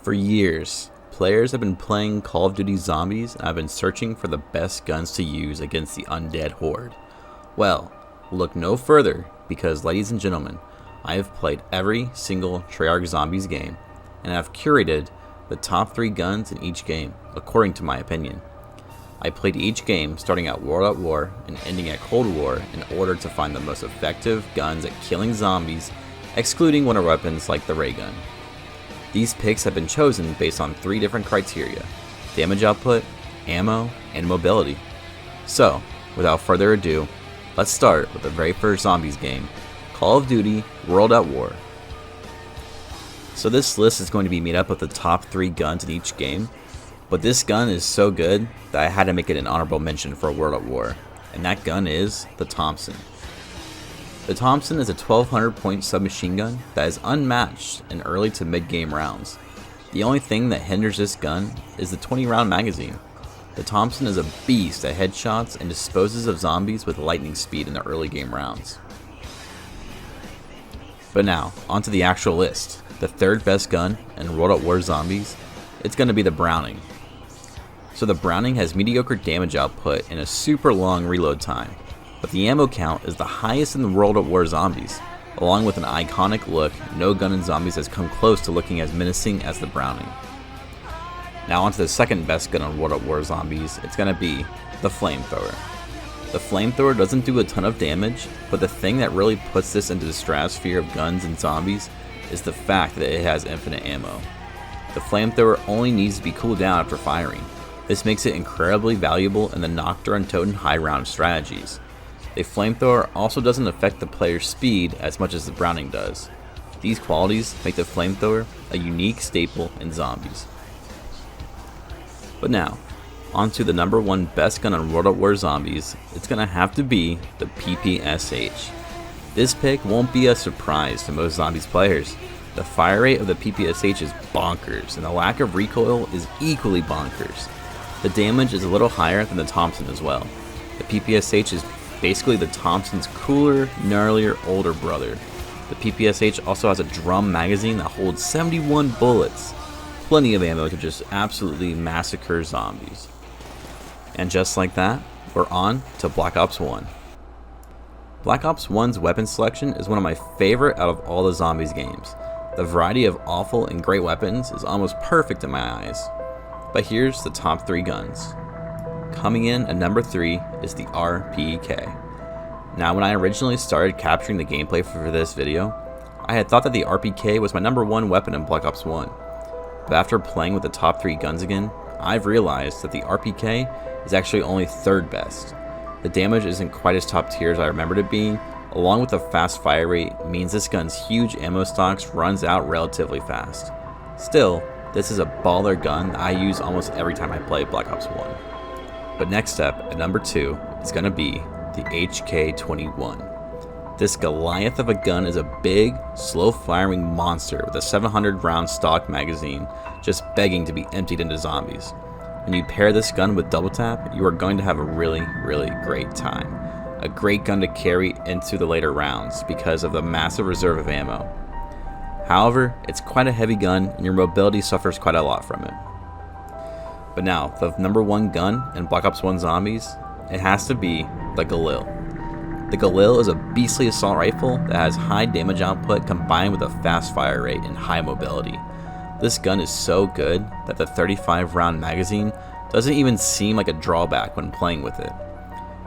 For years, players have been playing Call of Duty Zombies and I've been searching for the best guns to use against the undead horde. Well, look no further because, ladies and gentlemen, I have played every single Treyarch Zombies game and have curated the top 3 guns in each game, according to my opinion. I played each game starting at World at War and ending at Cold War in order to find the most effective guns at killing zombies, excluding winter weapons like the ray gun. These picks have been chosen based on 3 different criteria: damage output, ammo, and mobility. So, without further ado, let's start with the very first Zombies game, Call of Duty World at War. So this list is going to be made up of the top 3 guns in each game, but this gun is so good that I had to make it an honorable mention for World at War, and that gun is the Thompson. The Thompson is a 1200 point submachine gun that is unmatched in early to mid game rounds. The only thing that hinders this gun is the 20 round magazine. The Thompson is a beast at headshots and disposes of zombies with lightning speed in the early game rounds. But now, onto the actual list. The 3rd best gun in World at War Zombies, it's going to be the Browning. So the Browning has mediocre damage output and a super long reload time, but the ammo count is the highest in the World at War Zombies. Along with an iconic look, no gun in Zombies has come close to looking as menacing as the Browning. Now onto the 2nd best gun in World at War Zombies, it's going to be the Flamethrower. The Flamethrower doesn't do a ton of damage, but the thing that really puts this into the stratosphere of guns in Zombies is the fact that it has infinite ammo. The Flamethrower only needs to be cooled down after firing. This makes it incredibly valuable in the Nocturne and Toten high round strategies. The Flamethrower also doesn't affect the player's speed as much as the Browning does. These qualities make the Flamethrower a unique staple in Zombies. But now, onto the number 1 best gun in World at War Zombies, it's gonna have to be the PPSH. This pick won't be a surprise to most Zombies players. The fire rate of the PPSH is bonkers, and the lack of recoil is equally bonkers. The damage is a little higher than the Thompson as well. The PPSH is basically the Thompson's cooler, gnarlier, older brother. The PPSH also has a drum magazine that holds 71 bullets. Plenty of ammo to just absolutely massacre zombies. And just like that, we're on to Black Ops 1. Black Ops 1's weapon selection is one of my favorite out of all the Zombies games. The variety of awful and great weapons is almost perfect in my eyes. But here's the top 3 guns. Coming in at number 3 is the RPK. Now when I originally started capturing the gameplay for this video, I had thought that the RPK was my number 1 weapon in Black Ops 1. But after playing with the top 3 guns again, I've realized that the RPK is actually only 3rd best. The damage isn't quite as top tier as I remembered it being, along with the fast fire rate means this gun's huge ammo stocks runs out relatively fast. Still, this is a baller gun that I use almost every time I play Black Ops 1. But next up, at number 2, is going to be the HK-21. This Goliath of a gun is a big, slow-firing monster with a 700-round stock magazine just begging to be emptied into zombies. When you pair this gun with double tap, you are going to have a really, really great time. A great gun to carry into the later rounds because of the massive reserve of ammo. However, it's quite a heavy gun and your mobility suffers quite a lot from it. But now, the number 1 gun in Black Ops 1 Zombies, it has to be the Galil. The Galil is a beastly assault rifle that has high damage output combined with a fast fire rate and high mobility. This gun is so good that the 35 round magazine doesn't even seem like a drawback when playing with it.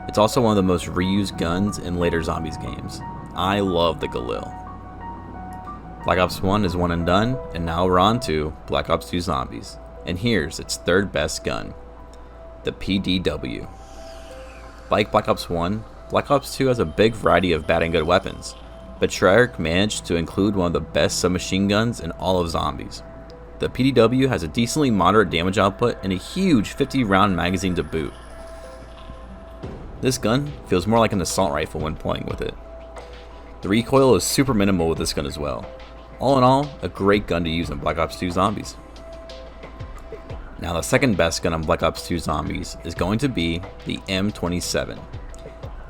It's also one of the most reused guns in later Zombies games. I love the Galil. Black Ops 1 is one and done, and now we're on to Black Ops 2 Zombies. And here's its 3rd best gun, the PDW. Like Black Ops 1, Black Ops 2 has a big variety of bad and good weapons, but Treyarch managed to include one of the best submachine guns in all of Zombies. The PDW has a decently moderate damage output and a huge 50 round magazine to boot. This gun feels more like an assault rifle when playing with it. The recoil is super minimal with this gun as well. All in all, a great gun to use in Black Ops 2 Zombies. Now the 2nd best gun on Black Ops 2 Zombies is going to be the M27.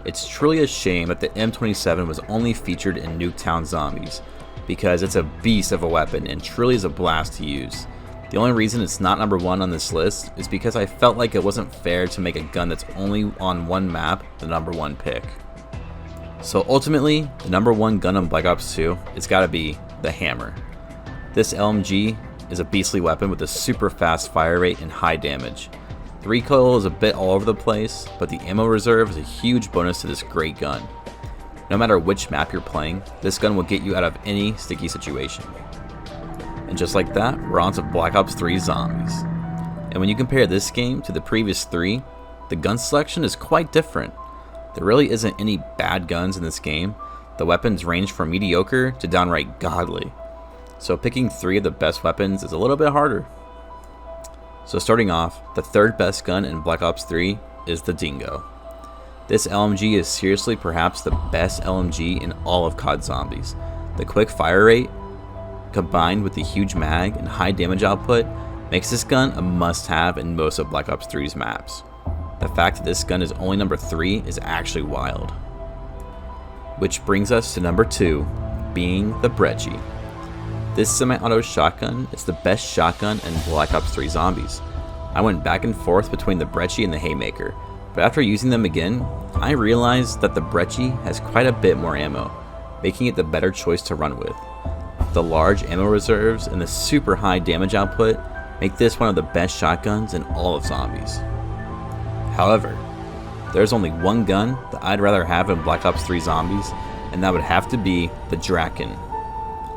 It's truly a shame that the M27 was only featured in Nuketown Zombies, because it's a beast of a weapon and truly is a blast to use. The only reason it's not number 1 on this list is because I felt like it wasn't fair to make a gun that's only on one map the number 1 pick. So ultimately, the number 1 gun on Black Ops 2 is gotta be the Hammer. This LMG is a beastly weapon with a super fast fire rate and high damage. The recoil is a bit all over the place, but the ammo reserve is a huge bonus to this great gun. No matter which map you're playing, this gun will get you out of any sticky situation. And just like that, we're on to Black Ops 3 Zombies. And when you compare this game to the previous 3, the gun selection is quite different. There really isn't any bad guns in this game. The weapons range from mediocre to downright godly. So picking 3 of the best weapons is a little bit harder. So starting off, the third best gun in Black Ops 3 is the Dingo. This LMG is seriously perhaps the best LMG in all of CoD Zombies. The quick fire rate, combined with the huge mag and high damage output, makes this gun a must-have in most of Black Ops 3's maps. The fact that this gun is only number 3 is actually wild. Which brings us to number 2, being the Brecci. This semi-auto shotgun is the best shotgun in Black Ops 3 Zombies. I went back and forth between the Brecci and the Haymaker, but after using them again, I realized that the Brecci has quite a bit more ammo, making it the better choice to run with. The large ammo reserves and the super high damage output make this one of the best shotguns in all of Zombies. However, there's only one gun that I'd rather have in Black Ops 3 Zombies, and that would have to be the Draken.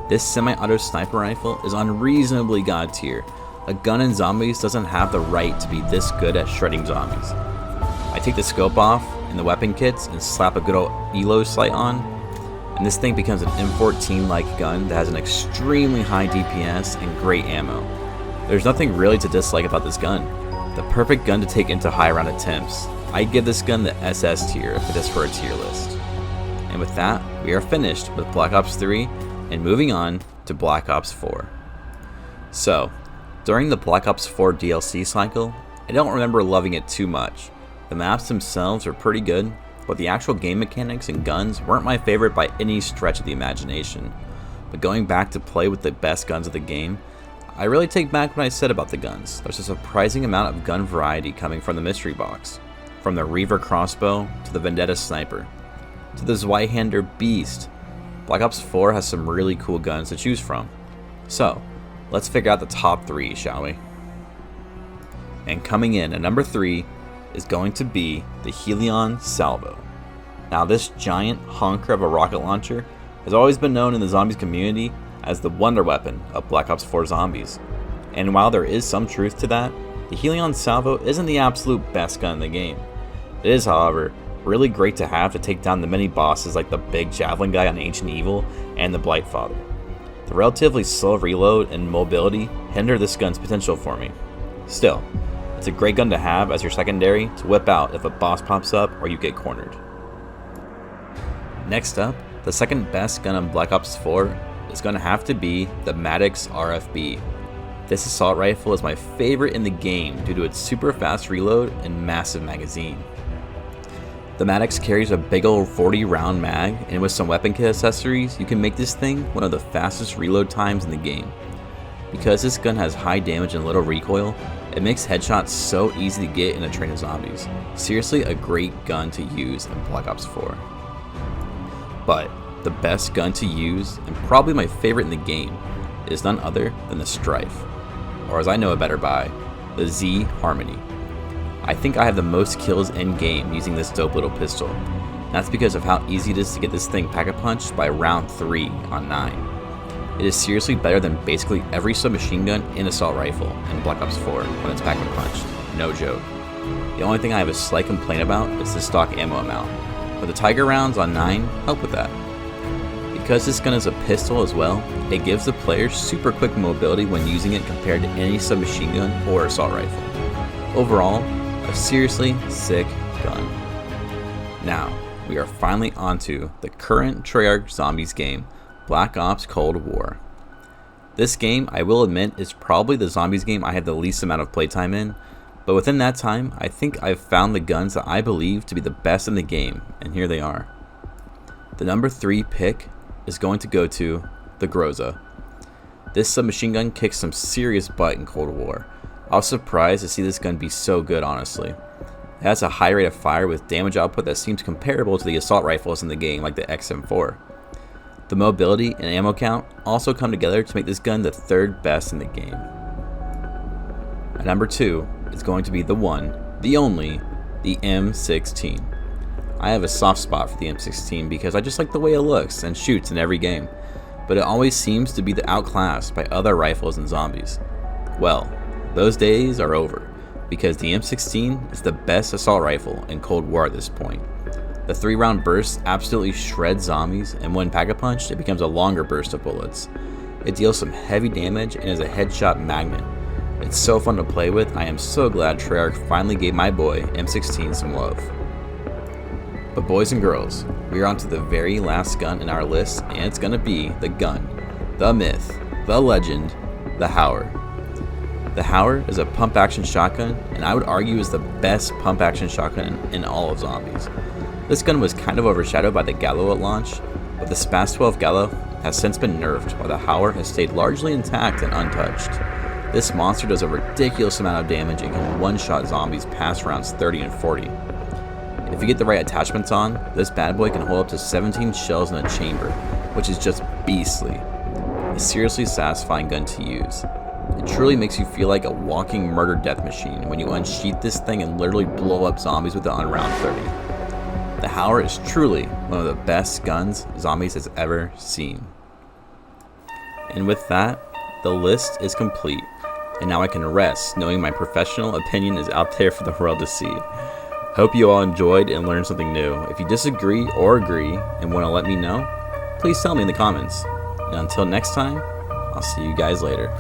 This semi-auto sniper rifle is unreasonably god tier. A gun in Zombies doesn't have the right to be this good at shredding zombies. I take the scope off and the weapon kits and slap a good old Elo sight on, and this thing becomes an M14-like gun that has an extremely high DPS and great ammo. There's nothing really to dislike about this gun. The perfect gun to take into high round attempts. I'd give this gun the SS tier if it is for a tier list. And with that, we are finished with Black Ops 3 and moving on to Black Ops 4. So, during the Black Ops 4 DLC cycle, I don't remember loving it too much. The maps themselves are pretty good, but the actual game mechanics and guns weren't my favorite by any stretch of the imagination. But going back to play with the best guns of the game, I really take back what I said about the guns. There's a surprising amount of gun variety coming from the mystery box. From the Reaver crossbow, to the Vendetta sniper, to the Zweihander beast. Black Ops 4 has some really cool guns to choose from. So, let's figure out the top 3, shall we? And coming in at number 3 is going to be the Helion Salvo. Now this giant honker of a rocket launcher has always been known in the Zombies community as the wonder weapon of Black Ops 4 Zombies. And while there is some truth to that, the Helion Salvo isn't the absolute best gun in the game. It is, however, really great to have to take down the mini bosses like the big javelin guy on Ancient Evil and the Blightfather. The relatively slow reload and mobility hinder this gun's potential for me. Still, it's a great gun to have as your secondary to whip out if a boss pops up or you get cornered. Next up, the second best gun on Black Ops 4 is going to have to be the Maddox RFB. This assault rifle is my favorite in the game due to its super fast reload and massive magazine. The Maddox carries a big old 40 round mag, and with some weapon kit accessories, you can make this thing one of the fastest reload times in the game. Because this gun has high damage and little recoil, it makes headshots so easy to get in a train of zombies. Seriously, a great gun to use in Black Ops 4. But the best gun to use, and probably my favorite in the game, is none other than the Strife, or as I know it better by, the Z Harmony. I think I have the most kills in game using this dope little pistol. That's because of how easy it is to get this thing pack-a-punched by round 3 on 9. It is seriously better than basically every submachine gun and assault rifle in Black Ops 4 when it's pack-a-punched. No joke. The only thing I have a slight complaint about is the stock ammo amount, but the Tiger rounds on 9 help with that. Because this gun is a pistol as well, it gives the player super quick mobility when using it compared to any submachine gun or assault rifle. Overall, a seriously sick gun. Now, we are finally onto the current Treyarch Zombies game, Black Ops Cold War. This game, I will admit, is probably the Zombies game I have the least amount of playtime in, but within that time, I think I've found the guns that I believe to be the best in the game, and here they are. The number 3 pick is going to go to the Groza. This submachine gun kicks some serious butt in Cold War. I was surprised to see this gun be so good, honestly. It has a high rate of fire with damage output that seems comparable to the assault rifles in the game like the XM4. The mobility and ammo count also come together to make this gun the third best in the game. At number 2 is going to be the one, the only, the M16. I have a soft spot for the M16 because I just like the way it looks and shoots in every game, but it always seems to be outclassed by other rifles and zombies. Well, those days are over, because the M16 is the best assault rifle in Cold War at this point. The 3-round burst absolutely shreds zombies, and when pack-a-punched, it becomes a longer burst of bullets. It deals some heavy damage and is a headshot magnet. It's so fun to play with. I am so glad Treyarch finally gave my boy M16 some love. But boys and girls, we are on to the very last gun in our list, and it's gonna be the gun, the myth, the legend, the Hauer. The Hauer is a pump-action shotgun, and I would argue is the best pump-action shotgun in all of zombies. This gun was kind of overshadowed by the Gallo at launch, but the SPAS 12 Gallo has since been nerfed, while the Hauer has stayed largely intact and untouched. This monster does a ridiculous amount of damage and can one-shot zombies past rounds 30 and 40. If you get the right attachments on, this bad boy can hold up to 17 shells in a chamber, which is just beastly. A seriously satisfying gun to use. It truly makes you feel like a walking murder death machine when you unsheath this thing and literally blow up zombies with it on round 30. The Hauer is truly one of the best guns zombies has ever seen. And with that, the list is complete, and now I can rest knowing my professional opinion is out there for the world to see. Hope you all enjoyed and learned something new. If you disagree or agree and want to let me know, please tell me in the comments. And until next time, I'll see you guys later.